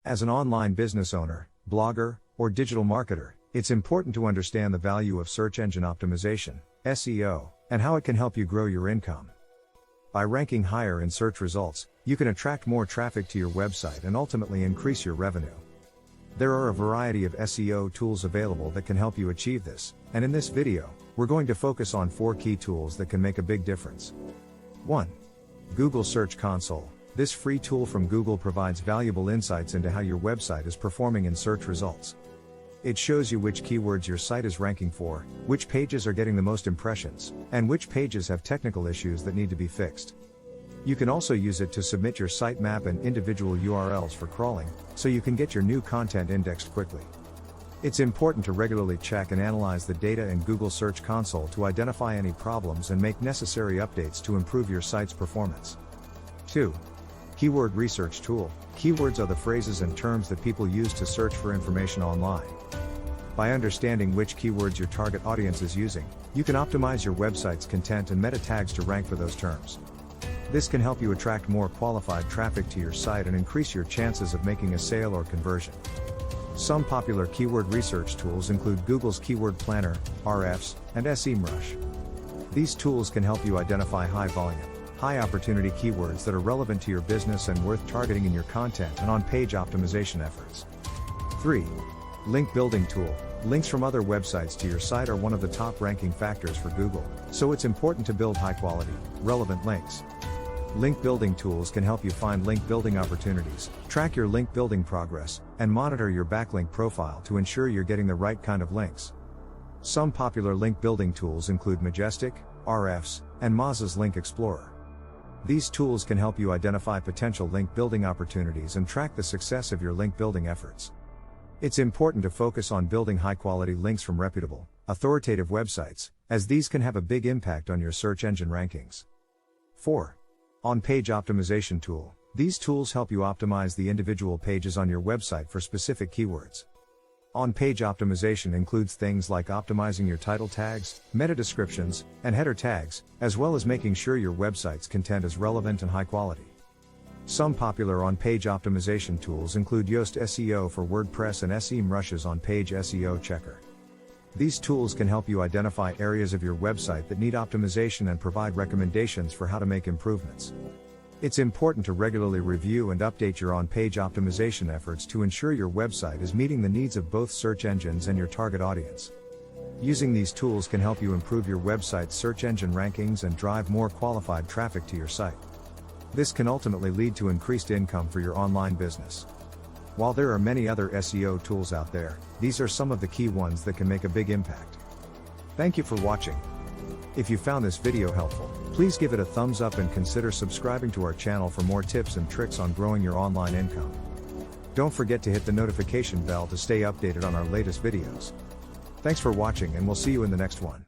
As an online business owner, blogger, or digital marketer, it's important to understand the value of search engine optimization, SEO, and how it can help you grow your income. By ranking higher in search results, you can attract more traffic to your website and ultimately increase your revenue. There are a variety of SEO tools available that can help you achieve this, and in this video, we're going to focus on 4 key tools that can make a big difference. 1. Google Search Console. This free tool from Google provides valuable insights into how your website is performing in search results. It shows you which keywords your site is ranking for, which pages are getting the most impressions, and which pages have technical issues that need to be fixed. You can also use it to submit your sitemap and individual URLs for crawling, so you can get your new content indexed quickly. It's important to regularly check and analyze the data in Google Search Console to identify any problems and make necessary updates to improve your site's performance. 2. Keyword Research Tool. Keywords are the phrases and terms that people use to search for information online. By understanding which keywords your target audience is using, you can optimize your website's content and meta tags to rank for those terms. This can help you attract more qualified traffic to your site and increase your chances of making a sale or conversion. Some popular keyword research tools include Google's Keyword Planner, RFs, and SEMrush. These tools can help you identify high-volume, high-opportunity keywords that are relevant to your business and worth targeting in your content and on-page optimization efforts. 3. Link Building Tool. Links from other websites to your site are one of the top ranking factors for Google, so it's important to build high-quality, relevant links. Link building tools can help you find link building opportunities, track your link building progress, and monitor your backlink profile to ensure you're getting the right kind of links. Some popular link building tools include Majestic, RFs, and Moz's Link Explorer. These tools can help you identify potential link building opportunities and track the success of your link building efforts. It's important to focus on building high-quality links from reputable, authoritative websites, as these can have a big impact on your search engine rankings. 4. On-Page Optimization Tool. These tools help you optimize the individual pages on your website for specific keywords. On-page optimization includes things like optimizing your title tags, meta descriptions, and header tags, as well as making sure your website's content is relevant and high quality. Some popular on-page optimization tools include Yoast SEO for WordPress and SEMrush's on-page SEO checker. These tools can help you identify areas of your website that need optimization and provide recommendations for how to make improvements. It's important to regularly review and update your on-page optimization efforts to ensure your website is meeting the needs of both search engines and your target audience. Using these tools can help you improve your website's search engine rankings and drive more qualified traffic to your site. This can ultimately lead to increased income for your online business. While there are many other SEO tools out there, these are some of the key ones that can make a big impact. Thank you for watching. If you found this video helpful, please give it a thumbs up and consider subscribing to our channel for more tips and tricks on growing your online income. Don't forget to hit the notification bell to stay updated on our latest videos. Thanks for watching, and we'll see you in the next one.